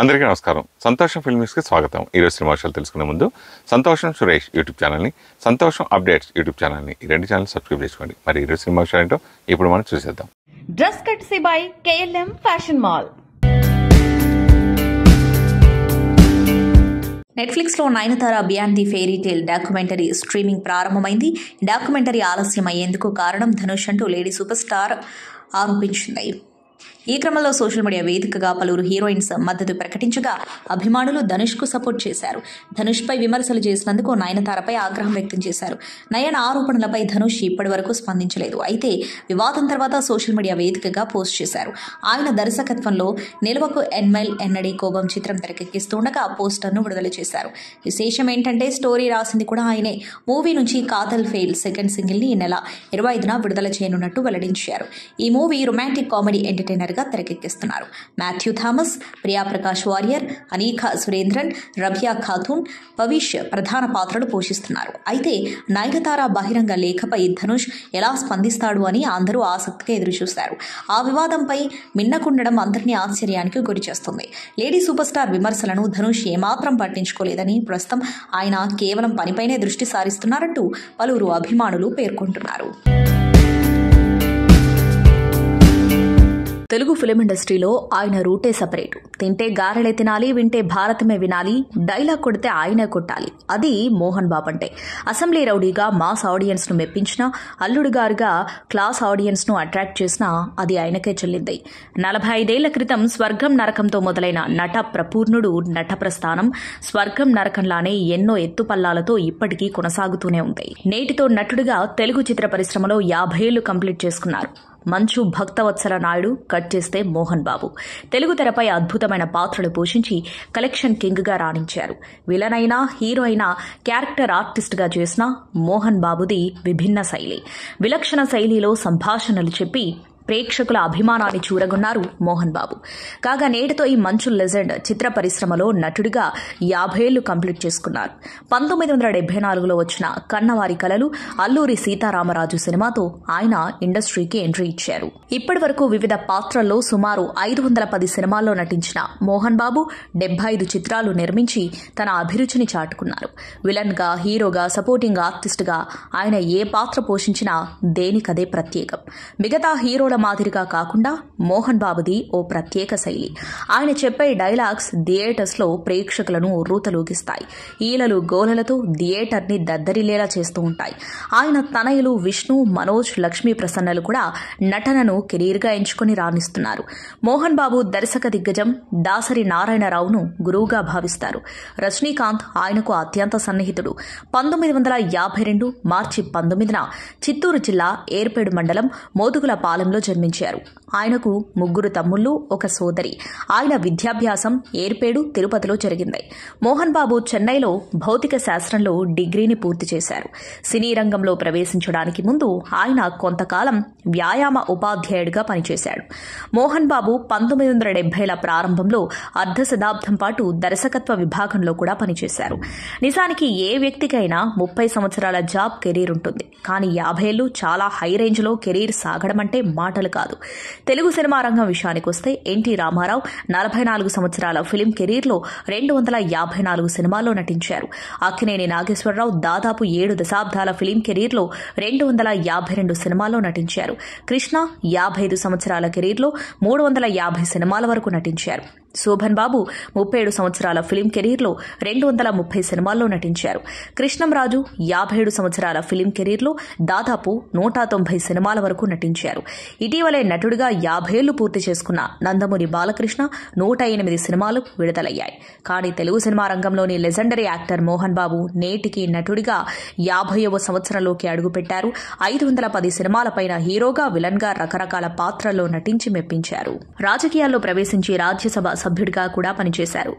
అందరికీ నమస్కారం. సంతోషం ఫిల్మ్స్కి స్వాగతం. ఈరోజు సినిమా విషయాలు తెలుసుకునే ముందు సంతోషం సురేష్ యూట్యూబ్ ఛానల్ని, సంతోషం అప్డేట్స్ యూట్యూబ్ ఛానల్ని, ఈ రెండు ఛానల్ సబ్స్క్రైబ్ చేసుకోండి. మరి ఈరోజు సినిమా విషయాలు ఏంటో ఇప్పుడు మనం చూసేద్దాం. Dress courtesy by KLM fashion mall. Netflix లో Nayanthara beyond the fairy tale documentary streaming ప్రారంభమైంది. డాక్యుమెంటరీ ఆలస్యం అయ్యేందుకు కారణం ధనుష్ అంటూ లేడీ సూపర్ స్టార్ ఆరోపించింది. ఈ క్రమంలో సోషల్ మీడియా వేదికగా పలువురు హీరోయిన్స్ మద్దతు ప్రకటించగా అభిమానులు ధనుష్ కు సపోర్ట్ చేశారు. ధనుష్ పై విమర్శలు చేసినందుకు నయనతారపై ఆగ్రహం వ్యక్తం చేశారు. నయన ఆరోపణలపై ధనుష్ ఇప్పటి వరకు స్పందించలేదు. అయితే వివాదం తర్వాత సోషల్ మీడియా వేదికగా పోస్ట్ చేశారు. ఆయన దర్శకత్వంలో నిల్వకు ఎన్మైల్ ఎన్నడీ కోపం చిత్రం తెరకెక్కిస్తుండగా పోస్టర్ను విడుదల చేశారు. విశేషం ఏంటంటే స్టోరీ రాసింది కూడా ఆయనే. మూవీ నుంచి కాతల్ ఫెయిల్ సెకండ్ సింగిల్ ని ఈ నెల 25న విడుదల చేయనున్నట్టు వెల్లడించారు. ఈ మూవీ రొమాంటిక్ కామెడీ ఎంటర్టైనర్ గా తెరకెక్కిస్తున్నారు. మాథ్యూ థామస్, ప్రియా ప్రకాష్ వారియర్, అనీఖా సురేంద్రన్, రబియా ఖాతూన్, పవిష్ ప్రధాన పాత్రలు పోషిస్తున్నారు. అయితే నయనతార బహిరంగ లేఖపై ధనుష్ ఎలా స్పందిస్తాడు అని అందరూ ఆసక్తిగా ఎదురుచూశారు. ఆ వివాదంపై మిన్నకుండడం అందరినీ ఆశ్చర్యానికి గురిచేస్తుంది. లేడీ సూపర్ స్టార్ విమర్శలను ధనుష్ ఏమాత్రం పట్టించుకోలేదని, ప్రస్తుతం ఆయన కేవలం పనిపైనే దృష్టి సారిస్తున్నారంటూ పలువురు అభిమానులు పేర్కొంటున్నారు. తెలుగు ఫిలిం ఇండస్ట్రీలో ఆయన రూటే సపరేట్. తింటే గారెలే తినాలి, వింటే భారతమే వినాలి, డైలాగ్ కొడితే ఆయనే కొట్టాలి. అది మోహన్ బాబు అంటే. అసెంబ్లీ రౌడీగా మాస్ ఆడియన్స్ ను మెప్పించినా, అల్లుడు గారుగా క్లాస్ ఆడియన్స్ ను అట్రాక్ట్ చేసినా అది ఆయనకే చెల్లింది. 45 ఏళ్ల క్రితం స్వర్గం నరకంతో మొదలైన నట ప్రపూర్ణుడు నట ప్రస్థానం స్వర్గం నరకంలానే ఎన్నో ఎత్తుపల్లాలతో ఇప్పటికీ కొనసాగుతూనే ఉంది. నేటితో నటుడిగా తెలుగు చిత్ర పరిశ్రమలో 50 ఏళ్లు కంప్లీట్ చేసుకున్నారు. మంచు భక్తవత్సల నాయుడు కట్ చేస్తే మోహన్ బాబు తెలుగు తెరపై అద్భుతమైన పాత్రలు పోషించి కలెక్షన్ కింగ్ గా రాణించారు. విలన్ అయినా, హీరో అయినా, క్యారెక్టర్ ఆర్టిస్ట్ గా చేసిన మోహన్ బాబుది విభిన్న శైలి. విలక్షణ శైలిలో సంభాషణలు చెప్పి ప్రేక్షకుల అభిమానాన్ని చూరగొన్నారు మోహన్ బాబు. కాగా నేటితో ఈ మంచు లెజెండ్ చిత్ర పరిశ్రమలో నటుడిగా 50 ఏళ్లు కంప్లీట్ చేసుకున్నారు. 1974లో వచ్చిన కన్నవారి కలలు, అల్లూరి సీతారామరాజు సినిమాతో ఆయన ఇండస్ట్రీకి ఎంట్రీ ఇచ్చారు. ఇప్పటి వరకు వివిధ పాత్రల్లో సుమారు 510 సినిమాల్లో నటించిన మోహన్ బాబు 75 చిత్రాలు నిర్మించి తన అభిరుచిని చాటుకున్నారు. విలన్ గా, హీరోగా, సపోర్టింగ్ ఆర్టిస్ట్ గా ఆయన ఏ పాత్ర పోషించినా దేనికదే ప్రత్యేకం. మిగతా హీరోల మాదిరిగా కాకుండా మోహన్ బాబుది ఓ ప్రత్యేక శైలి. ఆయన చెప్పే డైలాగ్స్ థియేటర్స్ లో ప్రేక్షకులను ఉర్రూతలూగిస్తాయి. ఈలలు గోలలతో థియేటర్ ని దద్దరిల్లేలా చేస్తూ ఉంటాయి. ఆయన తనయులు విష్ణు, మనోజ్, లక్ష్మీ ప్రసన్నలు కూడా నటనను కెరీర్ గా ఎంచుకుని రాణిస్తున్నారు. మోహన్ బాబు దర్శక దిగ్గజం దాసరి నారాయణరావును గురువుగా భావిస్తారు. రజనీకాంత్ ఆయనకు అత్యంత సన్నిహితుడు. 1952 మార్చి 19న చిత్తూరు జిల్లా ఏర్పేడు మండలం మోదుగుల పాలెంలో జన్మించారు. ఆయనకు 3 తమ్ముళ్లు, 1 సోదరి. ఆయన విద్యాభ్యాసం ఏర్పేడు, తిరుపతిలో జరిగింది. మోహన్ బాబు చెన్నైలో భౌతిక శాస్త్రంలో డిగ్రీని పూర్తి చేశారు. సినీ రంగంలో ప్రవేశించడానికి ముందు ఆయన కొంతకాలం వ్యాయామ ఉపాధ్యాయుడిగా పనిచేశాడు. మోహన్ బాబు 1970ల ప్రారంభంలో అర్ధ శతాబ్దం పాటు దర్శకత్వ విభాగంలో కూడా పనిచేశారు. నిజానికి ఏ వ్యక్తికైనా 30 సంవత్సరాల జాబ్ కెరీర్ ఉంటుంది. కానీ 50 ఏళ్లు చాలా హై రేంజ్ లో కెరీర్ సాగడం అంటే మాటలు కాదు. తెలుగు సినిమా రంగం విషయానికొస్తే ఎన్టీ రామారావు 44 సంవత్సరాల ఫిలిం కెరీర్లో 254 సినిమాల్లో నటించారు. అక్కినేని నాగేశ్వరరావు దాదాపు 7 దశాబ్దాల ఫిలిం కెరీర్లో 252 సినిమాల్లో నటించారు. కృష్ణ 55 సంవత్సరాల కెరీర్లో 350 సినిమాల వరకు నటించారు. శోభన్ బాబు 37 సంవత్సరాల ఫిలిం కెరీర్లో 230 సినిమాల్లో నటించారు. కృష్ణంరాజు 57 సంవత్సరాల ఫిలిం కెరీర్లో దాదాపు 190 సినిమాల వరకు నటించారు. ఇటీవలే నటుడిగా 50 ఏళ్లు పూర్తి చేసుకున్న నందమూరి బాలకృష్ణ 108 సినిమాలు విడుదలయ్యాయి. కానీ తెలుగు సినిమా రంగంలోని లెజెండరీ యాక్టర్ మోహన్ బాబు నేటికి నటుడిగా 50వ సంవత్సరంలోకి అడుగుపెట్టారు. 510 సినిమాలపైన హీరోగా, విలన్ గా రకరకాల పాత్రల్లో నటించి మెప్పించారు. రాజకీయాల్లో ప్రవేశించి రాజ్యసభ సభ్యుడిగా కూడా పనిచేశారు.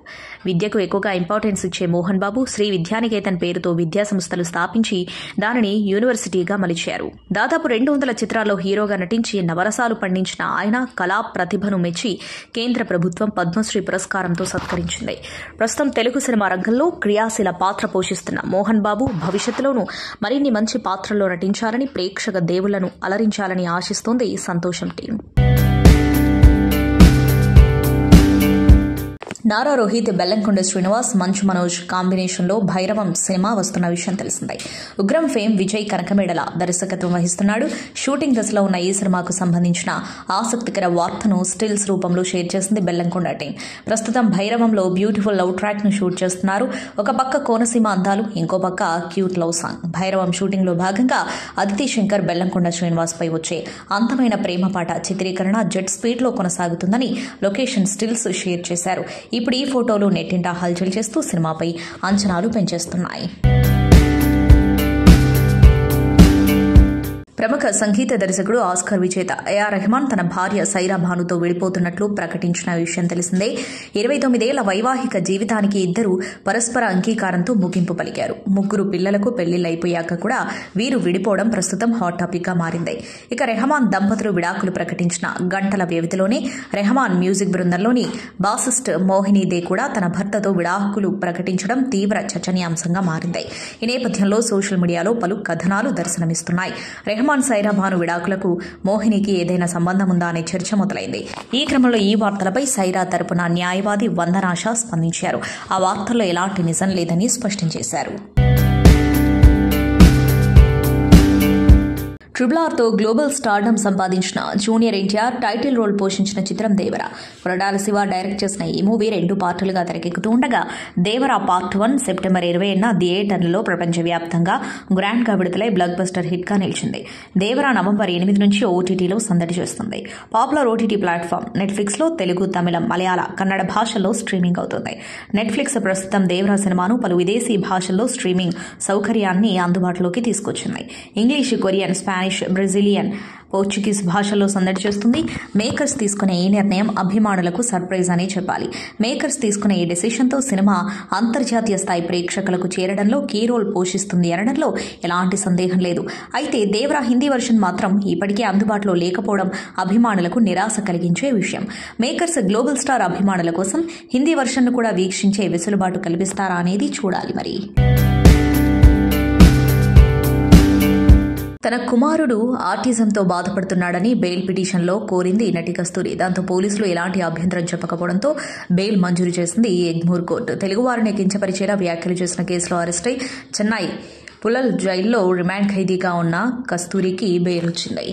విద్యకు ఎక్కువగా ఇంపార్టెన్స్ ఇచ్చే మోహన్ బాబు శ్రీ విద్యానికేతన్ పేరుతో విద్యా సంస్థలు స్థాపించి దానిని యూనివర్సిటీగా మలిచారు. దాదాపు 200 చిత్రాల్లో హీరోగా నటించి నవరసాలు పండించిన ఆయన కళా ప్రతిభను మెచ్చి కేంద్ర ప్రభుత్వం పద్మశ్రీ పురస్కారంతో సత్కరించింది. ప్రస్తుతం తెలుగు సినిమా రంగంలో క్రియాశీల పాత్ర పోషిస్తున్న మోహన్ బాబు భవిష్యత్తులోనూ మరిన్ని మంచి పాత్రల్లో నటించాలని, ప్రేక్షక దేవుళ్లను అలరించాలని ఆశిస్తోంది సంతోషం టీం. నారా రోహిత్, బెల్లంకొండ శ్రీనివాస్, మంచు మనోజ్ కాంబినేషన్లో భైరవం సినిమా వస్తున్న విషయం తెలిసిందే. ఉగ్రం ఫేమ్ విజయ్ కనకమేడల దర్శకత్వం వహిస్తున్నాడు. షూటింగ్ దశలో ఉన్న ఈ సినిమాకు సంబంధించిన ఆసక్తికర వార్తను స్టిల్స్ రూపంలో షేర్ చేసింది బెల్లంకొండ టీం. ప్రస్తుతం భైరవంలో బ్యూటిఫుల్ లవ్ ట్రాక్ ను షూట్ చేస్తున్నారు. ఒక పక్క కోనసీమ అందాలు, ఇంకో పక్క cute love song. Bhairavam shooting లో భాగంగా అదితి శంకర్, బెల్లంకొండ శ్రీనివాస్ పై వచ్చే అందమైన ప్రేమ పాట చిత్రీకరణ జెట్ స్పీడ్ లో కొనసాగుతుందని లొకేషన్ స్టిల్స్ షేర్ చేశారు. ఇప్పుడు ఈ ఫోటోలు నెట్టింట హల్చల్ చేస్తూ సినిమాపై అంచనాలు పెంచేస్తున్నాయి. ప్రముఖ సంగీత దర్శకుడు, ఆస్కార్ విజేత ఏఆర్ రెహమాన్ తన భార్య సైరా భానుతో విడిపోతున్నట్లు ప్రకటించిన విషయం తెలిసిందే. 29 ఏళ్ల వైవాహిక జీవితానికి ఇద్దరు పరస్పర అంగీకారంతో ముగింపు పలికారు. 3 పిల్లలకు పెళ్లిళ్లైపోయాక కూడా వీరు విడిపోవడం ప్రస్తుతం హాట్ టాపిక్ గా మారింది. ఇక రెహమాన్ దంపతులు విడాకులు ప్రకటించిన గంటల వ్యవధిలోనే రెహమాన్ మ్యూజిక్ బృందంలోని బాసిస్ట్ మోహిని దే కూడా తన భర్తతో విడాకులు ప్రకటించడం తీవ్ర చర్చనీయాంశంగా మారింది. ఈ నేపథ్యంలో సోషల్ మీడియాలో పలు కథనాలు దర్శనమిస్తున్నాయి. రెహమాన్ సైరా భాను విడాకులకు మోహినికి ఏదైనా సంబంధం ఉందా అనే చర్చ మొదలైంది. ఈ క్రమంలో ఈ వార్తలపై సైరా తరపున న్యాయవాది వందనాష స్పందించారు. ఆ వార్తల్లో ఎలాంటి నిజం లేదని స్పష్టం చేశారు. RRR తో గ్లోబల్ స్టార్డమ్ సంపాదించిన జూనియర్ ఎన్టీఆర్ టైటిల్ రోల్ పోషించిన చిత్రం దేవర. కొరటాల శివ డైరెక్ట్ చేసిన ఈ మూవీ 2 పార్టులుగా తెరకెక్కుతూ ఉండగా దేవర పార్ట్ 1 సెప్టెంబర్ 20న థియేటర్లలో ప్రపంచవ్యాప్తంగా గ్రాండ్ గా విడుదలై బ్లాక్ బస్టర్ హిట్ గా నిలిచింది. దేవర నవంబర్ 8 నుంచి ఓటీటీలో సందడి చేస్తుంది. పాపులర్ ఓటీటీ ప్లాట్ఫామ్ నెట్ఫ్లిక్స్ లో తెలుగు, తమిళం, మలయాళ, కన్నడ భాషల్లో స్ట్రీమింగ్ అవుతుంది. నెట్ఫ్లిక్స్ ప్రస్తుతం దేవర సినిమాను పలు విదేశీ భాషల్లో స్ట్రీమింగ్ సౌకర్యాన్ని అందుబాటులోకి తీసుకొచ్చింది. English, Korean, Spanish, Brazilian, Portuguese భాషల్లో సందడి చేస్తుంది. మేకర్స్ తీసుకునే ఈ నిర్ణయం అభిమానులకు సర్ప్రైజ్ అనే చెప్పాలి. మేకర్స్ తీసుకునే ఈ డెసిషన్తో సినిమా అంతర్జాతీయ స్థాయి ప్రేక్షకులకు చేరడంలో కీ రోల్ పోషిస్తుంది అనడంలో ఎలాంటి సందేహం లేదు. అయితే దేవరా హిందీ వర్షన్ మాత్రం ఇప్పటికే అందుబాటులో లేకపోవడం అభిమానులకు నిరాశ కలిగించే విషయం. మేకర్స్ గ్లోబల్ స్టార్ అభిమానుల కోసం హిందీ వర్షన్ను కూడా వీక్షించే వెసులుబాటు కల్పిస్తారా అనేది చూడాలి. మరి తన కుమారుడు ఆటిజంతో బాధపడుతున్నాడని బెయిల్ పిటిషన్లో కోరింది నటి కస్తూరి. దాంతో పోలీసులు ఎలాంటి అభ్యంతరం చెప్పకపోవడంతో బెయిల్ మంజూరు చేసింది ఎగ్మూర్ కోర్టు. తెలుగువారిని కించపరిచేలా వ్యాఖ్యలు చేసిన కేసులో అరెస్టై చెన్నై పులల్ జైల్లో రిమాండ్ ఖైదీగా ఉన్న కస్తూరికి బెయిల్ వచ్చింది.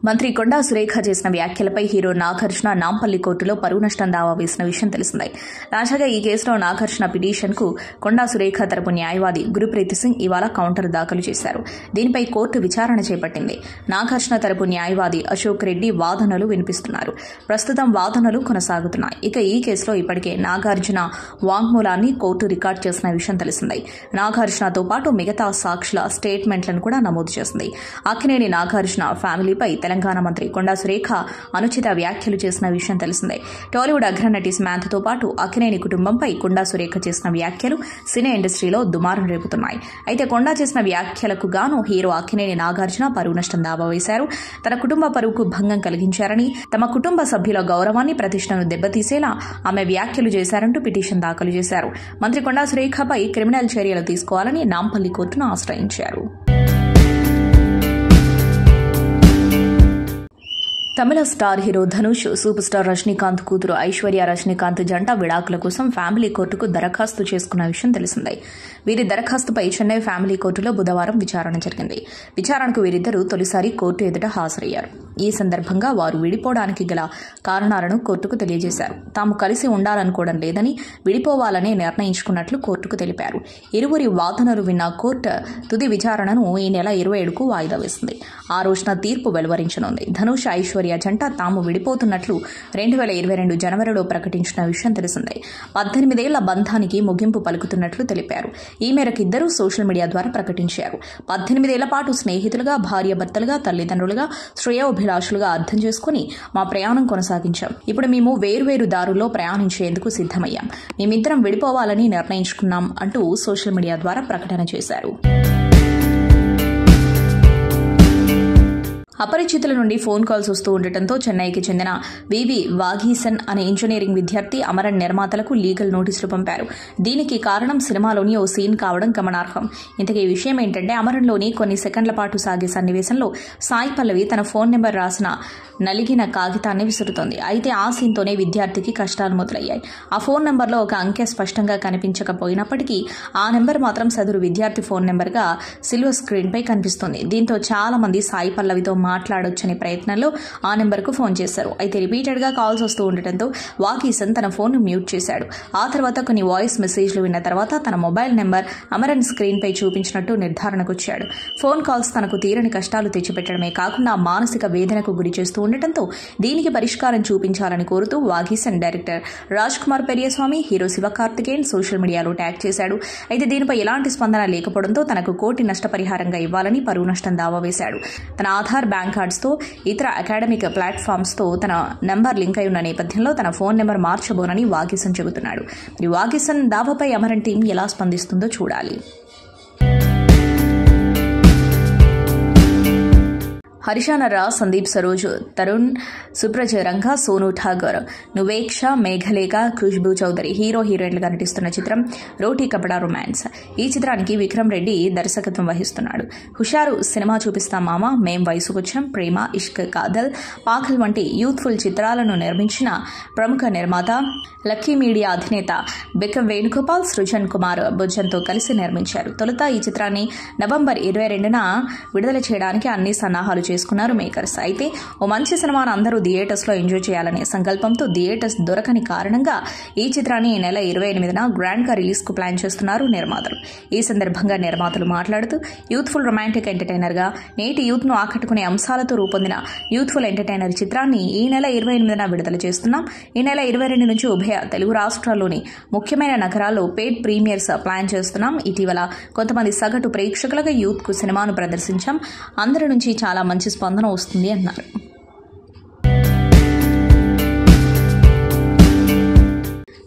మంత్రి కొండా సురేఖ చేసిన వ్యాఖ్యలపై హీరో నాగార్జున నాంపల్లి కోర్టులో పరువు నష్టం దావా వేసిన విషయం తెలిసిందే. తాజాగా ఈ కేసులో నాగార్జున పిటిషన్కు కొండా సురేఖ తరపు న్యాయవాది గురుప్రీతి సింగ్ ఇవాళ కౌంటర్ దాఖలు చేశారు. దీనిపై కోర్టు విచారణ చేపట్టింది. నాగార్జున తరపు న్యాయవాది అశోక్ రెడ్డి వాదనలు వినిపిస్తున్నారు. ప్రస్తుతం వాదనలు కొనసాగుతున్నాయి. ఇక ఈ కేసులో ఇప్పటికే నాగార్జున వాంగ్మూలాన్ని కోర్టు రికార్డు చేసిన విషయం తెలిసిందే. నాగార్జునతో పాటు మిగతా సాక్షుల స్టేట్మెంట్లను కూడా నమోదు చేసింది. అక్కినేని నాగార్జున ఫ్యామిలీపై తెలంగాణ మంత్రి కొండా సురేఖ అనుచిత వ్యాఖ్యలు చేసిన విషయం తెలిసిందే. టాలీవుడ్ అగ్రనటి సమాంతతో పాటు అక్కినేని కుటుంబంపై కొండా సురేఖ చేసిన వ్యాఖ్యలు సినీ ఇండస్ట్రీలో దుమారం రేపుతున్నాయి. అయితే కొండా చేసిన వ్యాఖ్యలకు గాను హీరో అక్కినేని నాగార్జున పరువు నష్టం దావా వేశారు. తన కుటుంబ పరువుకు భంగం కలిగించారని, తమ కుటుంబ సభ్యుల గౌరవాన్ని, ప్రతిష్టను దెబ్బతీసేలా ఆమె వ్యాఖ్యలు చేశారంటూ పిటిషన్ దాఖలు చేశారు. మంత్రి కొండా సురేఖపై క్రిమినల్ చర్యలు తీసుకోవాలని నాంపల్లి కోర్టును ఆశ్రయించారు. Tamil star hero Dhanush, super star Rajinikanth కూతురు ఐశ్వర్య రజనీకాంత్ జంట విడాకుల కోసం ఫ్యామిలీ కోర్టుకు దరఖాస్తు చేసుకున్న విషయం తెలిసిందే. వీరి దరఖాస్తుపై చెన్నై ఫ్యామిలీ కోర్టులో బుధవారం విచారణ జరిగింది. విచారణకు వీరిద్దరూ తొలిసారి కోర్టు ఎదుట హాజరయ్యారు. ఈ సందర్భంగా వారు విడిపోవడానికి గల కారణాలను కోర్టుకు తెలియజేశారు. తాము కలిసి ఉండాలనుకోవడం లేదని, విడిపోవాలని నిర్ణయించుకున్నట్లు కోర్టుకు తెలిపారు. ఇరువురి వాదనలు విన్న కోర్టు తుది విచారణను ఈ నెల 27కు వాయిదా వేసింది. ఆ రోజున తీర్పు వెలువరించనుంది. ధనుష్, ఐశ్వర్య జంట తాము విడిపోతున్నట్లు 2022 జనవరిలో ప్రకటించిన విషయం తెలిసిందే. 18 ఏళ్ల బంధానికి ముగింపు పలుకుతున్నట్లు తెలిపారు. ఈ మేరకు ఇద్దరూ సోషల్ మీడియా ద్వారా ప్రకటించారు. 18 ఏళ్ల పాటు స్నేహితులుగా, భార్యాభర్తలుగా, తల్లిదండ్రులుగా, శ్రేయోభిలాషులుగా అర్థం చేసుకుని మా ప్రయాణం కొనసాగించాం. ఇప్పుడు మేము వేర్వేరు దారుల్లో ప్రయాణించేందుకు సిద్దమయ్యాం. మేమిద్దరం విడిపోవాలని నిర్ణయించుకున్నాం అంటూ సోషల్ మీడియా ద్వారా ప్రకటన చేశారు. అపరిచితుల నుండి ఫోన్ కాల్స్ వస్తూ ఉండటంతో చెన్నైకి చెందిన వివి వాఘీసన్ అనే ఇంజనీరింగ్ విద్యార్థి అమరన్ నిర్మాతలకు లీగల్ నోటీసులు పంపారు. దీనికి కారణం సినిమాలోని ఓ సీన్ కావడం గమనార్హం. ఇంతకీ ఈ విషయం ఏంటంటే, అమరన్లోని కొన్ని సెకండ్ల పాటు సాగే సన్నివేశంలో సాయి పల్లవి తన ఫోన్ నెంబర్ రాసిన నలిగిన కాగితాన్ని విసురుతోంది. అయితే ఆ సీన్తోనే విద్యార్థికి కష్టాలు మొదలయ్యాయి. ఆ ఫోన్ నెంబర్లో ఒక అంకె స్పష్టంగా కనిపించకపోయినప్పటికీ ఆ నెంబర్ మాత్రం సదరు విద్యార్థి ఫోన్ నెంబర్గా సిల్వర్ స్క్రీన్పై కనిపిస్తుంది. దీంతో చాలా మంది సాయి పల్లవితో మాట్లాడొచ్చనే ప్రయత్నంలో ఆ నెంబర్కు ఫోన్ చేశారు. అయితే రిపీటెడ్గా కాల్స్ వస్తూ ఉండటంతో వాకీసన్ తన ఫోన్ను మ్యూట్ చేశాడు. ఆ తర్వాత కొన్ని వాయిస్ మెసేజ్లు విన్న తర్వాత తన మొబైల్ నెంబర్ అమరన్ స్క్రీన్పై చూపించినట్టు నిర్ధారణకు వచ్చాడు. ఫోన్ కాల్స్ తనకు తీరని కష్టాలు తెచ్చిపెట్టడమే కాకుండా మానసిక వేదనకు గురి చేస్తూ ఉండటంతో దీనికి పరిష్కారం చూపించాలని కోరుతూ వాఘీసన్ director Raj Kumar Periasamy, hero Sivakarthikeyan social మీడియాలో ట్యాగ్ చేశాడు. అయితే దీనిపై ఎలాంటి స్పందన లేకపోవడంతో తనకు కోటి నష్టపరిహారంగా ఇవ్వాలని పరువు నష్టం దావా వేశాడు. తన ఆధార్, బ్యాంక్ కార్డ్స్తో, ఇతర అకాడమిక్ ప్లాట్ఫామ్స్తో తన నెంబర్ లింక్ అయి ఉన్న నేపథ్యంలో తన ఫోన్ నెంబర్ మార్చబోనని వాఘీసన్ చెబుతున్నాడు. మరి వాఘీసన్ దావాపై అమరన్ టీం ఎలా స్పందిస్తుందో చూడాలి. హరిషానరా, సందీప్ సరోజ్, తరుణ్, సుప్రజ రంగా, సోను ఠాగూర్, నువేక్ష, మేఘలేఖ, ఖుష్బూ చౌదరి హీరో హీరోయిన్లుగా నటిస్తున్న చిత్రం రోటీ కపడా రొమాన్స్. ఈ చిత్రానికి విక్రమ్ రెడ్డి దర్శకత్వం వహిస్తున్నాడు. హుషారు, సినిమా చూపిస్తాం మామ, మేం వయసుకొచ్చాం, ప్రేమ, ఇష్క్, కాదల్, పాఖల్ వంటి యూత్ఫుల్ చిత్రాలను నిర్మించిన ప్రముఖ నిర్మాత లక్కీ మీడియా అధినేత బిక్కం వేణుగోపాల్, సృజన్ కుమార్ బుజ్జన్తో కలిసి నిర్మించారు. తొలుత ఈ చిత్రాన్ని నవంబర్ 22న విడుదల చేయడానికి అన్ని సన్నాహాలు చేసుకున్నారు మేకర్స్. అయితే ఓ మంచి సినిమాను అందరూ థియేటర్స్ లో ఎంజాయ్ చేయాలనే సంకల్పంతో థియేటర్స్ దొరకని కారణంగా ఈ చిత్రాన్ని ఈ నెల 28న గ్రాండ్ గా రిలీజ్ కు ప్లాన్ చేస్తున్నారు నిర్మాతలు. ఈ సందర్భంగా నిర్మాతలు మాట్లాడుతూ యూత్ఫుల్ రొమాంటిక్ ఎంటర్టైనర్ గా నేటి యూత్ ను ఆకట్టుకునే అంశాలతో రూపొందిన యూత్ఫుల్ ఎంటర్టైనర్ చిత్రాన్ని ఈ నెల 28న విడుదల చేస్తున్నాం. ఈ నెల 22 నుంచి ఉభయ తెలుగు రాష్ట్రాల్లోని ముఖ్యమైన నగరాల్లో పెయిడ్ ప్రీమియర్స్ ప్లాన్ చేస్తున్నాం. ఇటీవల కొంతమంది సగటు ప్రేక్షకులుగా యూత్ కు సినిమాను ప్రదర్శించాం. అందరి నుంచి చాలా మంచి స్పందన వస్తుంది అన్నారు.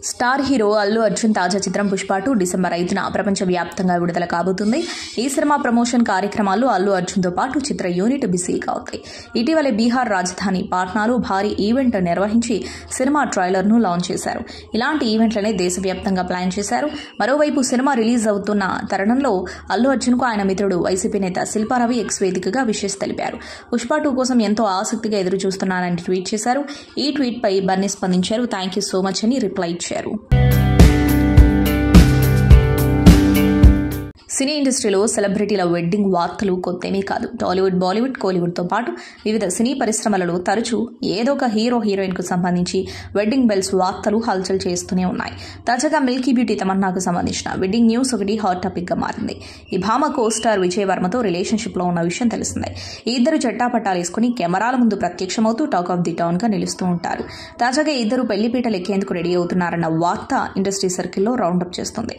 స్టార్ హీరో అల్లు అర్జున్ తాజా చిత్రం పుష్ప 2 డిసెంబర్ 5న ప్రపంచవ్యాప్తంగా విడుదల కాబోతుంది. ఈ సినిమా ప్రమోషన్ కార్యక్రమాల్లో అల్లు అర్జున్తో పాటు చిత్ర యూనిట్ బిజీగా అవుతాయి. ఇటీవలే బీహార్ రాజధాని పాట్నాలో భారీ ఈవెంట్ నిర్వహించి సినిమా ట్రైలర్ను లాంచ్ చేశారు. ఇలాంటి ఈవెంట్లనే దేశవ్యాప్తంగా ప్లాన్ చేశారు. మరోవైపు సినిమా రిలీజ్ అవుతున్న తరుణంలో అల్లు అర్జున్కు ఆయన మిత్రుడు వైసీపీ నేత శిల్పారావి ఎక్స్ వేదికగా విషెస్ తెలిపారు. పుష్ప 2 కోసం ఎంతో ఆసక్తిగా ఎదురు చూస్తున్నానని ట్వీట్ చేశారు. ఈ ట్వీట్ పై బన్నీ స్పందించారు. థ్యాంక్ యూ సో మచ్ అని రిప్లై ఇచ్చారు. సినీ ఇండస్ట్రీలో సెలబ్రిటీల వెడ్డింగ్ వార్తలు కొత్తేమీ కాదు. టాలీవుడ్, బాలీవుడ్, కోలీవుడ్తో పాటు వివిధ సినీ పరిశ్రమలలో తరచూ ఏదో ఒక హీరో హీరోయిన్కు సంబంధించి వెడ్డింగ్ బెల్స్ వార్తలు హల్చల్ చేస్తూనే ఉన్నాయి. తాజాగా మిల్కీ బ్యూటీ తమన్నాకు సంబంధించిన వెడ్డింగ్ న్యూస్ ఒకటి హాట్ టాపిక్గా మారింది. ఈ భామ కో స్టార్ విజయ్ వర్మతో రిలేషన్షిప్లో ఉన్న విషయం తెలిసిందే. ఈ ఇద్దరు చట్టాపట్టాలు వేసుకుని కెమెరాల ముందు ప్రత్యక్షమవుతూ టాక్ ఆఫ్ ది టౌన్గా నిలుస్తూ ఉంటారు. తాజాగా ఇద్దరు పెళ్లిపీటలు ఎక్కేందుకు రెడీ అవుతున్నారన్న వార్త ఇండస్ట్రీ సర్కిల్లో రౌండప్ చేస్తుంది.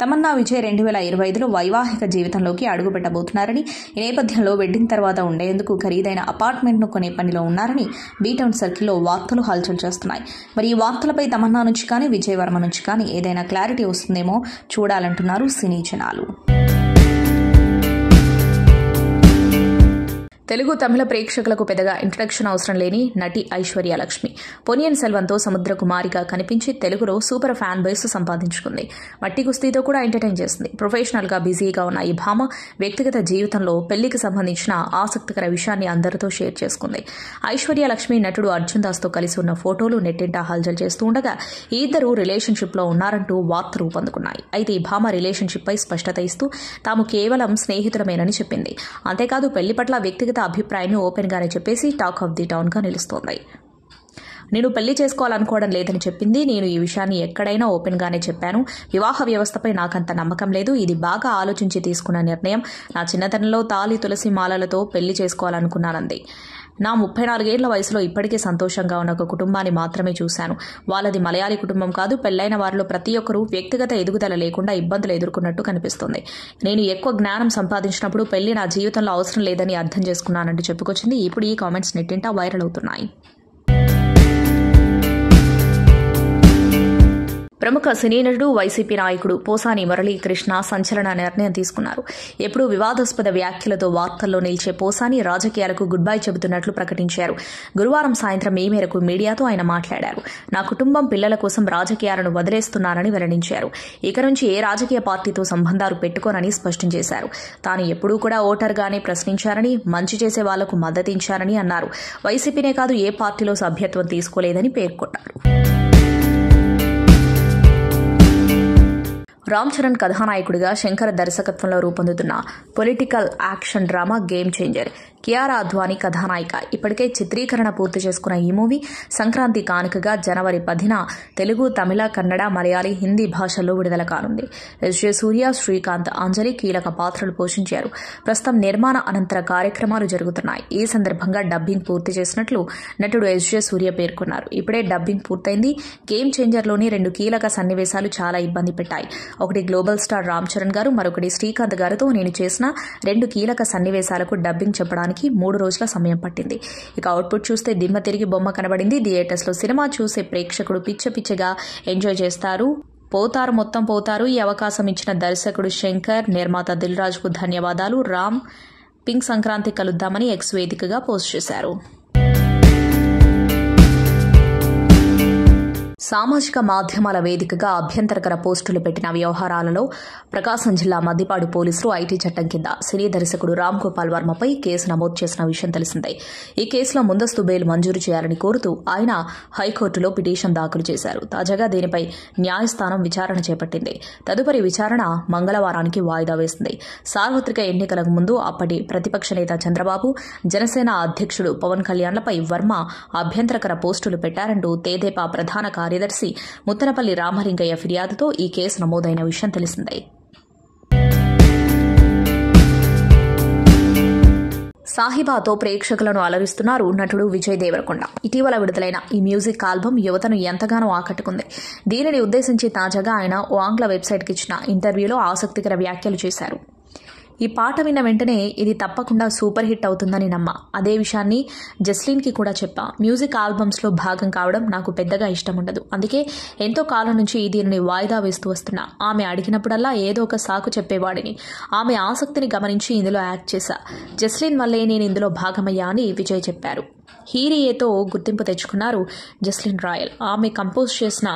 తమన్నా విజయ్ 2025లో వైవాహిక జీవితంలోకి అడుగుపెట్టబోతున్నారని, ఈ నేపథ్యంలో వెడ్డింగ్ తర్వాత ఉండేందుకు ఖరీదైన అపార్ట్మెంట్ను కొనే పనిలో ఉన్నారని బీటౌన్ సర్కిల్లో వార్తలు హల్చల్ చేస్తున్నాయి. మరి ఈ వార్తలపై తమన్నా నుంచి కానీ విజయ్ వర్మ నుంచి కానీ ఏదైనా క్లారిటీ వస్తుందేమో చూడాలంటున్నారు సినీ జనాలు. తెలుగు, తమిళ ప్రేక్షకులకు పెద్దగా ఇంట్రడక్షన్ అవసరం లేని నటి ఐశ్వర్య లక్ష్మి పొనియన్ సెల్వంతో సముద్ర కుమారిగా కనిపించి తెలుగులో సూపర్ ఫ్యాన్ బేస్ సంపాదించుకుంది. మట్టి కుస్తీతో కూడా ఎంటర్టైన్ చేసింది. ప్రొఫెషనల్గా బిజీగా ఉన్న ఈ భామ వ్యక్తిగత జీవితంలో పెళ్లికి సంబంధించిన ఆసక్తికర విషయాన్ని అందరితో షేర్ చేసుకుంది. ఐశ్వర్య లక్ష్మి నటుడు అర్జున్ దాస్తో కలిసి ఉన్న ఫోటోలు నెట్టింట హల్చల్ చేస్తూ ఉండగా ఈ ఇద్దరు రిలేషన్షిప్లో ఉన్నారంటూ వార్తలు రూపొందుకున్నాయి. అయితే ఈ భామ రిలేషన్షిప్పై స్పష్టత ఇస్తూ తాము కేవలం స్నేహితులమేనని చెప్పింది. అంతేకాదు పెళ్లి పట్ల వ్యక్తిగత అభిప్రాయాన్ని ఓపెన్ గానే చెప్పేసి టాక్ ఆఫ్ ది టౌన్ గా నిలుస్తోంది. నేను పెళ్లి చేసుకోవాలనుకోవడం లేదని చెప్పింది. నేను ఈ విషయాన్ని ఎక్కడైనా ఓపెన్ గానే చెప్పాను. వివాహ వ్యవస్థపై నాకంత నమ్మకం లేదు. ఇది బాగా ఆలోచించి తీసుకున్న నిర్ణయం. నా చిన్నతనంలో తాలి తులసి మాలలతో పెళ్లి చేసుకోవాలనుకున్నానంది. నా 34 ఏళ్ల వయసులో ఇప్పటికే సంతోషంగా ఉన్న ఒక కుటుంబాన్ని మాత్రమే చూశాను. వాళ్ళది మలయాళీ కుటుంబం కాదు. పెళ్లైన వారిలో ప్రతి ఒక్కరూ వ్యక్తిగత ఎదుగుదల లేకుండా ఇబ్బందులు ఎదుర్కొన్నట్టు కనిపిస్తుంది. నేను ఎక్కువ జ్ఞానం సంపాదించినప్పుడు పెళ్లి నా జీవితంలో అవసరం లేదని అర్థం చేసుకున్నానంటూ చెప్పుకొచ్చింది. ఇప్పుడు ఈ కామెంట్స్ నెట్టింట వైరల్ అవుతున్నాయి. ప్రముఖ సినీ నటుడు వైసీపీ నాయకుడు పోసాని మురళీకృష్ణ సంచలన నిర్ణయం తీసుకున్నారు. ఎప్పుడూ వివాదాస్పద వ్యాఖ్యలతో వార్తల్లో నిలిచే పోసాని రాజకీయాలకు గుడ్ బై చెబుతున్నట్లు ప్రకటించారు. గురువారం సాయంత్రం ఈ మేరకు మీడియాతో ఆయన మాట్లాడారు. నా కుటుంబం, పిల్లల కోసం రాజకీయాలను వదిలేస్తున్నానని వెల్లడించారు. ఇక నుంచి ఏ రాజకీయ పార్టీతో సంబంధాలు పెట్టుకోనని స్పష్టం చేశారు. తాను ఎప్పుడూ కూడా ఓటర్గానే ప్రశ్నించారని, మంచి చేసే వాళ్లకు మద్దతించారని అన్నారు. వైసీపీనే కాదు ఏ పార్టీలో సభ్యత్వం తీసుకోలేదని పేర్కొన్నారు. రామ్ చరణ్ కథానాయకుడిగా శంకర్ దర్శకత్వంలో రూపొందుతున్న political action drama game changer. Kiara Advani కథానాయిక. ఇప్పటికే చిత్రీకరణ పూర్తి చేసుకున్న ఈ మూవీ సంక్రాంతి కానుకగా జనవరి 10న తెలుగు, తమిళ, కన్నడ, మలయాళీ, హిందీ భాషల్లో విడుదల కానుంది. ఎస్జే సూర్య, శ్రీకాంత్, అంజలి కీలక పాత్రలు పోషించారు. ప్రస్తుతం నిర్మాణ అనంతర కార్యక్రమాలు జరుగుతున్నాయి. ఈ సందర్భంగా డబ్బింగ్ పూర్తి చేసినట్లు నటుడు ఎస్జే సూర్య పేర్కొన్నారు. ఇప్పుడే డబ్బింగ్ పూర్తయింది. గేమ్ చేంజర్లోని 2 కీలక సన్నివేశాలు చాలా ఇబ్బంది పెట్టాయి. ఒకటి గ్లోబల్ స్టార్ రామ్ చరణ్ గారు, మరొకటి శ్రీకాంత్ గారితో నేను చేసిన 2 కీలక సన్నివేశాలకు డబ్బింగ్ చెప్పడానికి 3 రోజుల సమయం పట్టింది. ఇక అవుట్పుట్ చూస్తే దిమ్మ తిరిగి బొమ్మ కనబడింది. థియేటర్స్ లో సినిమా చూసే ప్రేక్షకుడు పిచ్చగా ఎంజాయ్ చేస్తారు. మొత్తం పోతారు. ఈ అవకాశం ఇచ్చిన దర్శకుడు శంకర్, నిర్మాత దిల్ రాజు కు ధన్యవాదాలు. రామ్ పింక్ సంక్రాంతి కలుద్దామని ఎక్స్ వేదికగా పోస్ట్ చేశారు. సామాజిక మాధ్యమాల వేదికగా అభ్యంతరకర పోస్టులు పెట్టిన వ్యవహారాలలో ప్రకాశం జిల్లా మద్దిపాడు పోలీసులు ఐటీ చట్టం కింద సినీ దర్శకుడు రామ్ గోపాల్ వర్మపై కేసు నమోదు చేసిన విషయం తెలిసిందే. ఈ కేసులో ముందస్తు బెయిల్ మంజూరు చేయాలని కోరుతూ ఆయన హైకోర్టులో పిటిషన్ దాఖలు చేశారు. తాజాగా దీనిపై న్యాయస్థానం విచారణ చేపట్టింది. తదుపరి విచారణ మంగళవారానికి వాయిదా వేసింది. సార్వత్రిక ఎన్నికలకు ముందు అప్పటి ప్రతిపక్ష నేత చంద్రబాబు, జనసేన అధ్యక్షుడు పవన్ కళ్యాణ్లపై వర్మ అభ్యంతరకర పోస్టులు పెట్టారంటూ తెదేపా ప్రధాన కార్యదర్శి ముత్తనపల్లి రామలింగయ్య ఫిర్యాదుతో ఈ కేసు నమోదైన విషయం తెలిసిందే. సాహిబాతో ప్రేక్షకులను అలరిస్తున్నారు నటుడు విజయ్ దేవరకొండ. ఇటీవల విడుదలైన ఈ మ్యూజిక్ ఆల్బమ్ యువతను ఎంతగానో ఆకట్టుకుంది. దీనిని ఉద్దేశించి తాజాగా ఆయన ఓ ఆంగ్ల వెబ్సైట్కి ఇచ్చిన ఇంటర్వ్యూలో ఆసక్తికర వ్యాఖ్యలు చేశారు. ఈ పాట విన్న వెంటనే ఇది తప్పకుండా సూపర్ హిట్ అవుతుందని నమ్మా. అదే విషయాన్ని జస్లిన్కి కూడా చెప్పా. మ్యూజిక్ ఆల్బమ్స్లో భాగం కావడం నాకు పెద్దగా ఇష్టం ఉండదు. అందుకే ఎంతో కాలం నుంచి దీనిని వాయిదా వేస్తూ వస్తున్నా. ఆమె అడిగినప్పుడల్లా ఏదో ఒక సాకు చెప్పేవాడిని. ఆమె ఆసక్తిని గమనించి ఇందులో యాక్ట్ చేశా. జస్లిన్ వల్లే నేను ఇందులో భాగమయ్యా అని విజయ్ చెప్పారు. హీరియేతో గుర్తింపు తెచ్చుకున్నారు జస్లిన్ రాయల్. ఆమె కంపోజ్ చేసిన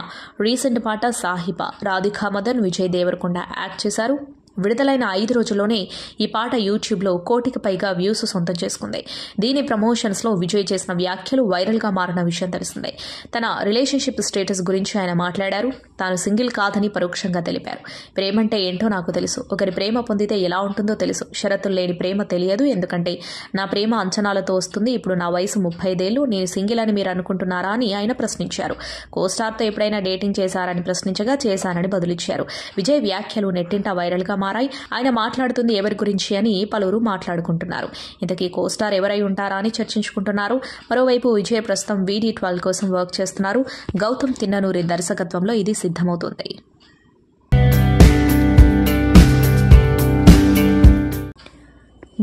రీసెంట్ పాట సాహిబా. రాధికా మదన్, విజయ్ దేవరకొండ యాక్ట్ చేశారు. విడుదలైన 5 రోజుల్లోనే ఈ పాట యూట్యూబ్లో 1 కోటికి పైగా వ్యూస్ సొంతం చేసుకుంది. దీని ప్రమోషన్స్లో విజయ్ చేసిన వ్యాఖ్యలు వైరల్గా మారిన విషయం తెలిసిందే. తన రిలేషన్షిప్ స్టేటస్ గురించి ఆయన మాట్లాడారు. తాను సింగిల్ కాదని పరోక్షంగా తెలిపారు. ప్రేమంటే ఏంటో నాకు తెలుసు. ఒకరి ప్రేమ పొందితే ఎలా ఉంటుందో తెలుసు. షరతులు లేని ప్రేమ తెలియదు. ఎందుకంటే నా ప్రేమ అంచనాలతో వస్తుంది. ఇప్పుడు నా వయసు 35 ఏళ్లు. నేను సింగిల్ అని మీరు అనుకుంటున్నారా అని ఆయన ప్రశ్నించారు. కోస్టార్తో ఎప్పుడైనా డేటింగ్ చేశారని ప్రశ్నించగా చేశానని బదులిచ్చారు. విజయ్ వ్యాఖ్యలు నెట్టింట వైరల్గా మారాయి. ఆయన మాట్లాడుతుంది ఎవరి గురించి అని పలువురు మాట్లాడుకుంటున్నారు. ఇంతకీ కోస్టార్ ఎవరై ఉంటారా అని చర్చించుకుంటున్నారు. మరోవైపు విజయ్ ప్రస్తుతం VD12 కోసం వర్క్ చేస్తున్నారు. గౌతమ్ తిన్ననూరి దర్శకత్వంలో ఇది సిద్ధమవుతుంది.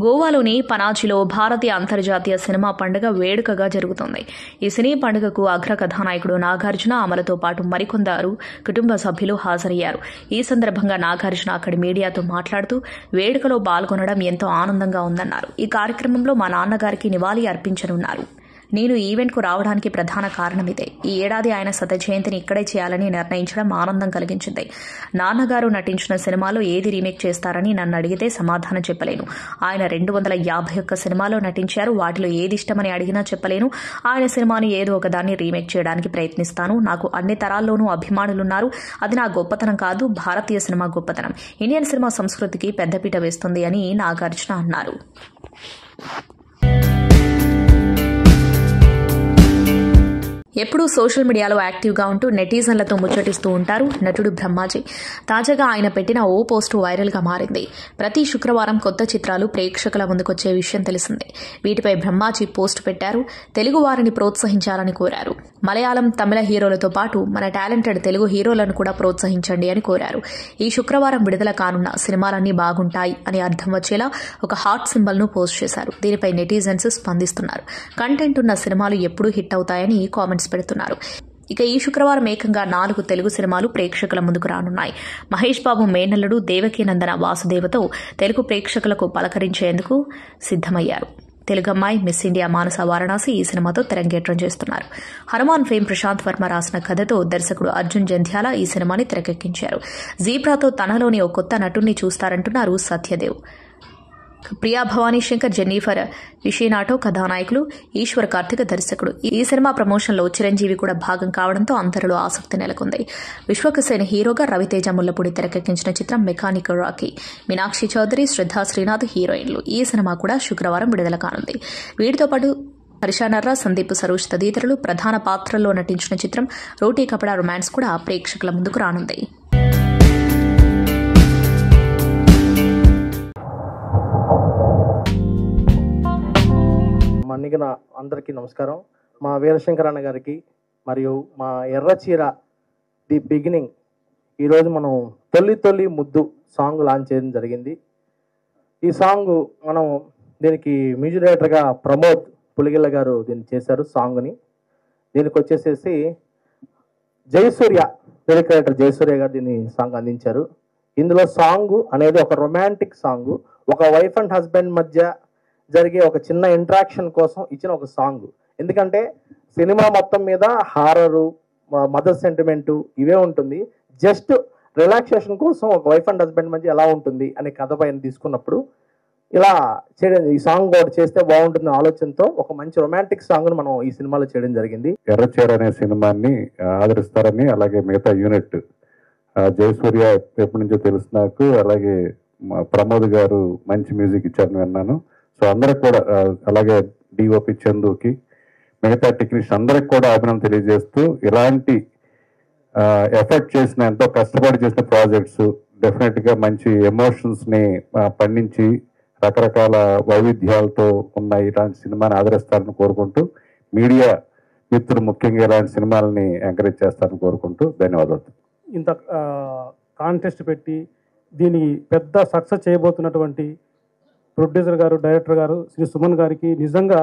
గోవాలోని పనాజీలో భారతీయ అంతర్జాతీయ సినిమా పండుగ వేడుకగా జరుగుతోంది. ఈ సినీ పండుగకు అగ్ర కథానాయకుడు నాగార్జున, అమలతో పాటు మరికొందరు కుటుంబ సభ్యులు హాజరయ్యారు. ఈ సందర్భంగా నాగార్జున అక్కడి మీడియాతో మాట్లాడుతూ వేడుకలో పాల్గొనడం ఎంతో ఆనందంగా ఉందన్నారు. ఈ కార్యక్రమంలో మా నాన్నగారికి నివాళి అర్పించనున్నారు. నేను ఈవెంట్కు రావడానికి ప్రధాన కారణం ఇదే. ఈ ఏడాది ఆయన శత జయంతిని ఇక్కడే చేయాలని నిర్ణయించడం ఆనందం కలిగించింది. నాన్నగారు నటించిన సినిమాలో ఏది రీమేక్ చేస్తారని నన్ను అడిగితే సమాధానం చెప్పలేను. ఆయన 251 సినిమాలో నటించారు. వాటిలో ఏది ఇష్టమని అడిగినా చెప్పలేను. ఆయన సినిమాని ఏదో ఒకదాన్ని రీమేక్ చేయడానికి ప్రయత్నిస్తాను. నాకు అన్ని తరాల్లోనూ అభిమానులున్నారు. అది నా గొప్పతనం కాదు, భారతీయ సినిమా గొప్పతనం. ఇండియన్ సినిమా సంస్కృతికి పెద్దపీట వేస్తుంది అని నాగార్జున అన్నారు. ఎప్పుడూ సోషల్ మీడియాలో యాక్టివ్గా ఉంటూ నెటిజన్లతో ముచ్చటిస్తూ ఉంటారు నటుడు బ్రహ్మాజీ. తాజాగా ఆయన పెట్టిన ఓ పోస్టు వైరల్గా మారింది. ప్రతి శుక్రవారం కొత్త చిత్రాలు ప్రేక్షకుల ముందుకొచ్చే విషయం తెలిసిందే. వీటిపై బ్రహ్మాజీ పోస్టు పెట్టారు. తెలుగు వారిని ప్రోత్సహించాలని కోరారు. మలయాళం, తమిళ హీరోలతో పాటు మన టాలెంటెడ్ తెలుగు హీరోలను కూడా ప్రోత్సహించండి అని కోరారు. ఈ శుక్రవారం విడుదల కానున్న సినిమాలన్నీ బాగుంటాయి అని అర్థం వచ్చేలా ఒక హార్ట్ సింబల్ను పోస్ట్ చేశారు. దీనిపై నెటిజన్స్ స్పందిస్తున్నారు. కంటెంట్ ఉన్న సినిమాలు ఎప్పుడూ హిట్ అవుతాయని కామెంట్స్ పెడుతున్నారు. ఇక ఈ శుక్రవారం ఏకంగా 4 తెలుగు సినిమాలు ప్రేక్షకుల ముందుకు రానున్నాయి. మహేష్ బాబు మేనల్లుడు దేవకీనందన వాసుదేవతో తెలుగు ప్రేక్షకులకు పలకరించేందుకు సిద్దమయ్యారు. తెలుగమ్మాయి మిస్ ఇండియా మానస వారణాసి ఈ సినిమాతో తెరంగేట్రం చేస్తున్నారు. హనుమాన్ ఫేమ్ ప్రశాంత్ వర్మ రాసిన కథతో దర్శకుడు అర్జున్ జంధ్యాల ఈ సినిమాని తెరకెక్కించారు. జీబ్రాతో తనలోని ఓ కొత్త నటుణ్ణి చూస్తారంటున్నారు సత్యదేవ్. ప్రియా భవానీ శంకర్, జెన్నిఫర్ విషయనాటో కథానాయకులు, ఈశ్వర్ కార్తిక్ దర్శకుడు. ఈ సినిమా ప్రమోషన్లో చిరంజీవి కూడా భాగం కావడంతో అందరిలో ఆసక్తి నెలకొంది. విశ్వక్సేన్ హీరోగా రవితేజ ముల్లపూడి తెరకెక్కించిన చిత్రం మెకానిక్ రాకీ. మీనాక్షి చౌదరి, శ్రద్ధా శ్రీనాథ్ హీరోయిన్లు. ఈ సినిమా కూడా శుక్రవారం విడుదల కానుంది. వీటితో పాటు హర్ష నర్రా, సందీప్ సరోజ్ తదితరులు ప్రధాన పాత్రల్లో నటించిన చిత్రం రోటీ కపడా రొమాన్స్ కూడా ప్రేక్షకుల ముందుకు రానుంది. మన్నిగిన అందరికీ నమస్కారం. మా వీరశంకర్ అన్న గారికి మరియు మా ఎర్రచీర ది బిగినింగ్ ఈరోజు మనం తొలి తొలి ముద్దు సాంగ్ లాంచ్ చేయడం జరిగింది. ఈ సాంగ్ మనం దీనికి మ్యూజిక్ డైరెక్టర్గా ప్రమోద్ పులిగిల్ల గారు దీన్ని చేశారు సాంగ్ని. దీనికి వచ్చేసేసి జయసూర్య లిరిక్ డైరెక్టర్ జయసూర్య గారు దీన్ని సాంగ్ అందించారు. ఇందులో సాంగ్ అనేది ఒక రొమాంటిక్ సాంగ్, ఒక వైఫ్ అండ్ హస్బెండ్ మధ్య జరిగే ఒక చిన్న ఇంట్రాక్షన్ కోసం ఇచ్చిన ఒక సాంగ్. ఎందుకంటే సినిమా మొత్తం మీద హారరు, మదర్ సెంటిమెంటు ఇవే ఉంటుంది. జస్ట్ రిలాక్సేషన్ కోసం ఒక వైఫ్ అండ్ హస్బెండ్ మధ్య ఎలా ఉంటుంది అనే కథ పైన తీసుకున్నప్పుడు ఇలా చేయడం, ఈ సాంగ్ ఒకటి చేస్తే బాగుంటుంది ఆలోచనతో ఒక మంచి రొమాంటిక్ సాంగ్ను మనం ఈ సినిమాలో చేయడం జరిగింది. ఎర్రచీర అనే సినిమాని ఆదరిస్తారని, అలాగే మిగతా యూనిట్ జయసూర్య ఎప్పటి నుంచో తెలుసు నాకు, అలాగే ప్రమోద్ గారు మంచి మ్యూజిక్ ఇచ్చారని విన్నాను. సో అందరికి కూడా, అలాగే డిఓపి చందుకి, మిగతా టెక్నీషియన్ అందరికి కూడా అభినందన తెలియజేస్తూ, ఇలాంటి ఎఫర్ట్ చేసిన, ఎంతో కష్టపడి చేసిన ప్రాజెక్ట్స్ డెఫినెట్గా మంచి ఎమోషన్స్ని పండించి రకరకాల వైవిధ్యాలతో ఉన్న ఇలాంటి సినిమాని ఆదరిస్తారని కోరుకుంటూ, మీడియా మిత్రులు ముఖ్యంగా ఇలాంటి సినిమాలని ఎంకరేజ్ చేస్తారని కోరుకుంటూ ధన్యవాదాలు. ఇంత కాంటెస్ట్ పెట్టి దీన్ని పెద్ద సక్సెస్ చేయబోతున్నటువంటి ప్రొడ్యూసర్ గారు, డైరెక్టర్ గారు శ్రీ సుమన్ గారికి నిజంగా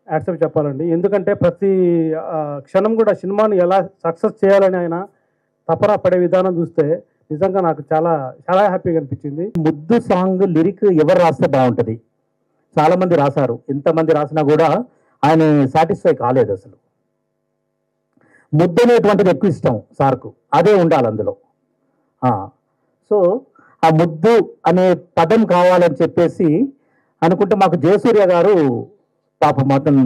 యాక్సెప్ట్ చెప్పాలండి. ఎందుకంటే ప్రతి క్షణం కూడా సినిమాను ఎలా సక్సెస్ చేయాలని ఆయన తపన పడే విధానం చూస్తే నిజంగా నాకు చాలా చాలా హ్యాపీగా అనిపించింది. ముద్దు సాంగ్ లిరిక్ ఎవరు రాస్తే బాగుంటుంది, చాలా మంది రాశారు. ఎంతమంది రాసినా కూడా ఆయన సాటిస్ఫై కాలేదు. అసలు ముద్దు అనేటువంటిది ఎక్కువ ఇష్టం సార్కు, అదే ఉండాలి అందులో. సో ఆ ముద్దు అనే పదం కావాలని చెప్పేసి అనుకుంటే మాకు జయసూర్య గారు పాపం మొత్తం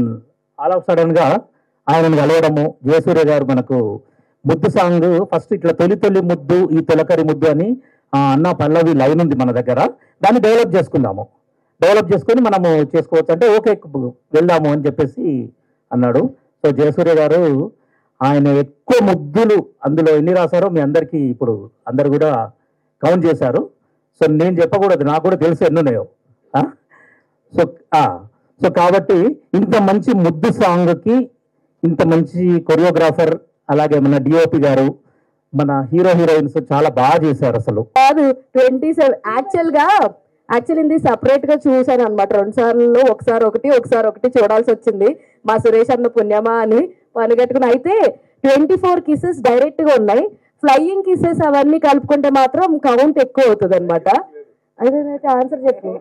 ఆల్ ఆఫ్ సడన్ గా ఆయనను కలవడము, జయసూర్య గారు మనకు ముద్దు సాంగ్ ఫస్ట్ ఇట్లా తొలి తొలి ముద్దు ఈ తొలకరి ముద్దు అని అన్న పల్లవి లైన్ ఉంది మన దగ్గర, దాన్ని డెవలప్ చేసుకుందాము, డెవలప్ చేసుకొని మనము చేసుకోవచ్చు అంటే ఓకే వెళ్దాము అని చెప్పేసి అన్నాడు. సో జయసూర్య గారు ఆయన ఎక్కువ ముద్దులు అందులో ఎన్ని రాశారో మీ అందరికీ ఇప్పుడు అందరు కూడా కౌంట్ చేశారు. సో నేను చెప్పకూడదు, నాకు కూడా తెలుసు ఎన్నున్నాయో. సో సో కాబట్టి ఇంత మంచి ముద్దు సాంగ్కి ఇంత మంచి కొరియోగ్రాఫర్, అలాగే మన డిఓపి గారు, మన హీరో హీరోయిన్స్ చాలా బాగా చేశారు. అసలు కాదు 27 యాక్చువల్ ఇది సపరేట్ గా చూసాను అనమాట. 2 సార్లు, ఒకసారి ఒకటి చూడాల్సి వచ్చింది. మా సురేష్ అన్న పుణ్యమా అని పనిగట్టుకుని. అయితే 24 కిసెస్ డైరెక్ట్ గా ఉన్నాయి. ఫ్లయింగ్ కిసెస్ అవన్నీ కలుపుకుంటే మాత్రం కౌంట్ ఎక్కువ అవుతుంది అనమాట. అయితే ఆన్సర్ చెప్పు.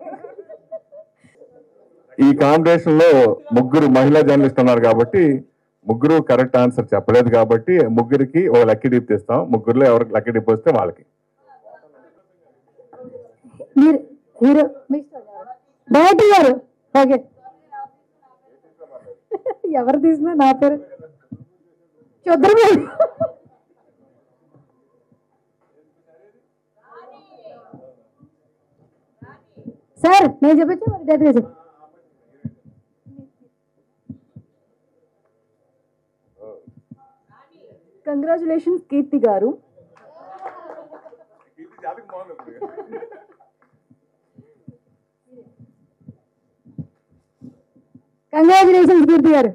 ఈ కాంపిటీషన్ లో ముగ్గురు మహిళా జర్నలిస్ట్ ఉన్నారు కాబట్టి ముగ్గురు కరెక్ట్ ఆన్సర్ చెప్పలేదు కాబట్టి ముగ్గురికి ఓ లక్కీ డిప్ ఇస్తాం. ముగ్గురులో ఎవరికి లక్కీ డిప్ వస్తే వాళ్ళకి. ఎవరు తీసినా నా పేరు చంద్రబాబు. సార్ నేను చెప్పచ్చు మరి డైరెక్ట్గా చెప్పు. కంగ్రాచులేషన్స్ కీర్తి గారు. కంగ్రాచులేషన్స్ కీర్తి గారు.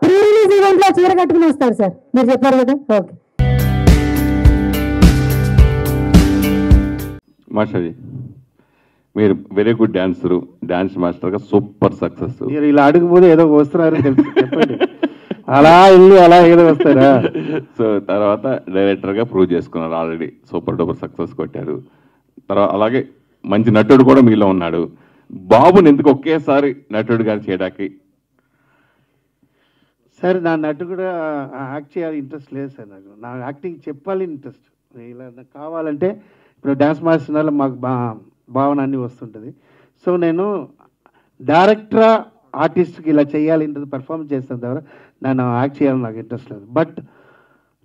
ప్రీ రిలీజ్ ఈవెంట్ లో చీర కట్టుకుని వస్తారు సార్, మీరు చెప్పారు కదా. ఓకే మాస్టర్జీ, మీరు వెరీ గుడ్ డాన్సరు, డాన్స్ మాస్టర్గా సూపర్ సక్సెస్. మీరు ఇలా అడుగుపోతే ఏదో వస్తున్నారు చెప్పండి. అలా ఇల్లు అలా ఏదో వస్తారా. సో తర్వాత డైరెక్టర్గా ప్రూవ్ చేసుకున్నారు, ఆల్రెడీ సూపర్ డూపర్ సక్సెస్ కొట్టారు. తర్వాత అలాగే మంచి నటుడు కూడా మీలో ఉన్నాడు. బాబుని ఎందుకు ఒకేసారి నటుడుగా చేయడానికి? సార్ నా నటు కూడా యాక్ట్ చేయాలి ఇంట్రెస్ట్ లేదు సార్. నా యాక్టింగ్ చెప్పాలి ఇంట్రెస్ట్. ఇలా నాకు కావాలంటే ఇప్పుడు డ్యాన్స్ మాస్టర్ మాకు భావన అన్నీ వస్తుంటుంది. సో నేను డైరెక్టరా ఆర్టిస్ట్కి ఇలా చేయాలి ఇంత పర్ఫార్మెన్స్ చేస్తాను ద్వారా నేను యాక్ట్ చేయాలని నాకు ఇంట్రెస్ట్ లేదు. బట్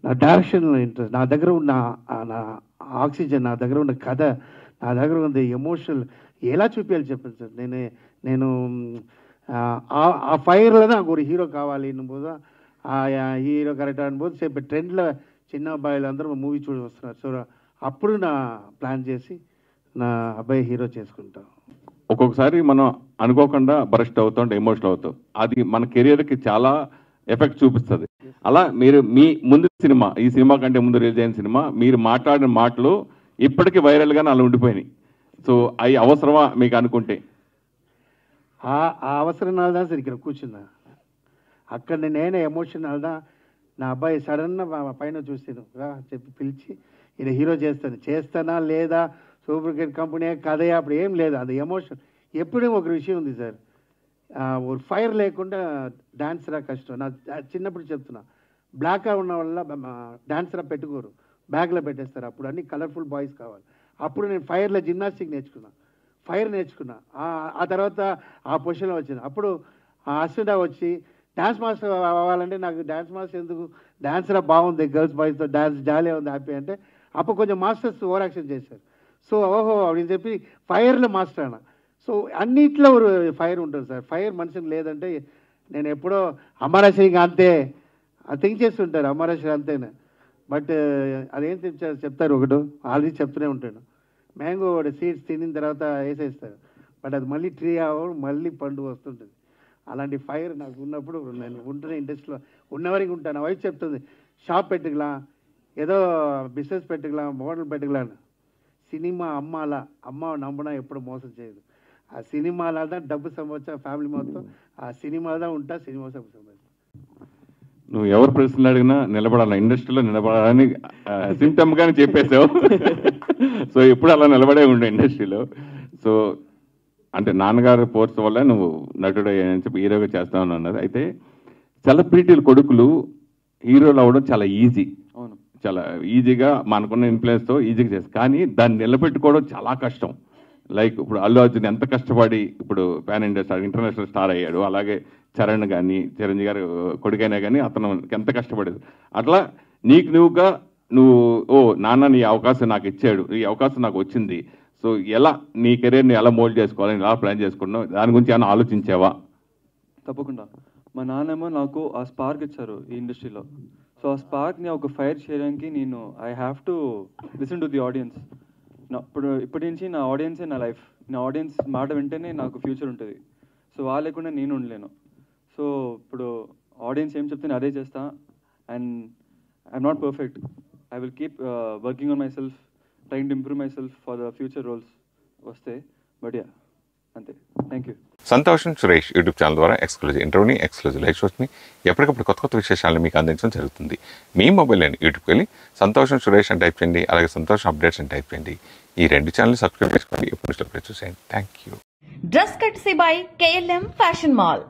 నా డైరెక్షన్లో ఇంట్రెస్ట్, నా దగ్గర ఉన్న నా ఆక్సిజన్, నా దగ్గర ఉన్న కథ, నా దగ్గర ఉన్న ఎమోషనల్ ఎలా చూపించాలి చెప్పండి సార్. నేను ఆ ఫైర్లో నాకు ఒక హీరో కావాలి అన్నబోదు, ఆ హీరో కరెక్ట్ అనుబోదు చెప్పి ట్రెండ్లో చిన్న అబ్బాయిలు అందరూ మూవీ చూసి వస్తున్నారు. సో అప్పుడు నా ప్లాన్ చేసి నా అబ్బాయి హీరో చేసుకుంటాం. ఒక్కొక్కసారి మనం అనుకోకుండా బరస్ట్ అవుతాం, ఎమోషనల్ అవుతాం. అది మన కెరియర్కి చాలా ఎఫెక్ట్ చూపిస్తుంది. అలా మీరు మీ ముందు సినిమా, ఈ సినిమా కంటే ముందు రిలీజ్ అయిన సినిమా, మీరు మాట్లాడిన మాటలు ఇప్పటికీ వైరల్గానే అలా ఉండిపోయినాయి. సో అవి అవసరమా మీకు అనుకుంటే? ఆ అవసరం నాదా సార్ ఇక్కడ కూర్చున్నా. అక్కడ నేనే ఎమోషన్ నాదా. నా అబ్బాయి సడన్గా పైన చూసాను రా చెప్పి పిలిచి ఈయన హీరో చేస్తానా లేదా, సూపర్ క్రికెట్ కంపెనీ కథయా, అప్పుడు ఏం లేదు. అది ఎమోషన్. ఎప్పుడూ ఒక విషయం ఉంది సార్, ఒక ఫైర్ లేకుండా డాన్సరా కష్టం. నా చిన్నప్పుడు చెప్తున్నా, బ్లాక్గా ఉన్న వల్ల డాన్సరా పెట్టుకోరు, బ్యాగ్లో పెట్టేస్తారు. అప్పుడు అన్ని కలర్ఫుల్ బాయ్స్ కావాలి. అప్పుడు నేను ఫైర్లో జిమ్నాస్టిక్ ఫైర్ నేర్చుకున్నా. ఆ తర్వాత ఆ పొజిషన్లో వచ్చింది. అప్పుడు అశ్విన్ వచ్చి డ్యాన్స్ మాస్టర్ అవ్వాలంటే నాకు డ్యాన్స్ మాస్టర్ ఎందుకు, డాన్సరా బాగుంది, గర్ల్స్ బాయ్స్తో డ్యాన్స్ జాలీ ఉంది, హ్యాపీ అంటే అప్పుడు కొంచెం మాస్టర్స్ ఓవర్ యాక్షన్ చేశారు. సో ఓహో అని చెప్పి ఫైర్లో మాస్టర్ అన్న. సో అన్నిట్లో ఫైర్ ఉంటుంది సార్. ఫైర్ మనిషికి లేదంటే నేను ఎప్పుడో అమరాశ్రీ అంతే థింక్ చేస్తుంటారు, అమరాశ్రీ అంతేనే. బట్ అదేం చెప్తారు ఒకటి ఆల్రెడీ చెప్తూనే ఉంటాడు, మ్యాంగో సీడ్స్ తినిన తర్వాత వేసేస్తారు, బట్ అది మళ్ళీ ట్రీ అవ్వడం మళ్ళీ పండు వస్తుంటుంది. అలాంటి ఫైర్ నాకు ఉన్నప్పుడు నేను ఉంటున్న ఇండస్ట్రీలో ఉన్నవరకు ఉంటాను. వైఫ్ చెప్తుంది షాప్ పెట్టుకలా, ఏదో బిజినెస్ పెట్టుకలా, మోడల్ పెట్టుకలా. సినిమా అమ్మాలా, అమ్మ నమ్మడం ఎప్పుడు మోసం చేయదు. ఆ సినిమాలో డబ్బు సంపాదించా ఫ్యామిలీ మొత్తం, ఆ సినిమాలో ఉంటా, సినిమా సంపాదించా. నువ్వు ఎవరు ప్రశ్నలు అడిగినా నిలబడాలి, ఇండస్ట్రీలో నిలబడాలని సింటమ్గానే చెప్పేసావు. సో ఎప్పుడు అలా నిలబడే ఉండే ఇండస్ట్రీలో. సో అంటే నాన్నగారు ఫోర్స్ వల్ల నువ్వు నటుడు అని చెప్పి హీరోగా చేస్తామని అన్నది. అయితే సెలబ్రిటీల కొడుకులు హీరోలు అవ్వడం చాలా ఈజీ, చాలా ఈజీగా మనకున్న ఇన్ఫ్లుయెన్స్తో ఈజీగా చేస్తారు. కానీ దాన్ని నిలబెట్టుకోవడం చాలా కష్టం. లైక్ ఇప్పుడు అల్లు అర్జున్ ఎంత కష్టపడి ఇప్పుడు pan India star, international star అయ్యాడు. అలాగే చరణ్ కానీ, చిరంజీవి గారు కొడుకైనా కానీ అతను ఎంత కష్టపడేది. అట్లా నీకు నువ్వు ఓ నాన్న నీ అవకాశం నాకు ఇచ్చాడు, ఈ అవకాశం నాకు వచ్చింది, సో ఎలా నీ కెరీర్ని ఎలా మోల్డ్ చేసుకోవాలని ఎలా ప్లాన్ చేసుకున్నావు, దాని గురించి ఏమైనా ఆలోచించావా? తప్పకుండా. మా నాన్నేమో నాకు ఆ స్పార్క్ ఇచ్చారు ఈ ఇండస్ట్రీలో. సో ఆ స్పార్క్ని ఒక ఫైర్ చేయడానికి నేను I have to listen to the audience. ఇప్పటి నుంచి నా ఆడియన్సే నా లైఫ్. నా ఆడియన్స్ మాట వింటేనే నాకు ఫ్యూచర్ ఉంటుంది. సో వాళ్ళు లేకుండా నేను ఉండలేను. సో ఇప్పుడు ఆడియన్స్ ఏం చెప్తే అదే చేస్తా. And I'm not perfect. I will keep working on myself, trying to improve myself for the future roles వస్తే. బట్ యా అంతే. Thank you. సంతోషం సురేష్ యూట్యూబ్ ఛానల్ ద్వారా ఎక్స్క్లూజివ్ ఇంటర్వ్యూని, ఎక్స్క్లూజివ్ లైవ్ షోస్ని, ఎప్పటికప్పుడు కొత్త కొత్త విశేషాలను మీకు అందించడం జరుగుతుంది. మీ మొబైల్లోని యూట్యూబ్కి వెళ్ళి సంతోషం సురేష్ అని టైప్ చేయండి, అలాగే సంతోషం అప్డేట్స్ అని టైప్ చేయండి. ఈ 2 ఛానల్ సబ్స్క్రైబ్ చేసుకోండి, ఎప్పుడు చూసేయండి. Thank you. Dress courtesy by KLM fashion mall.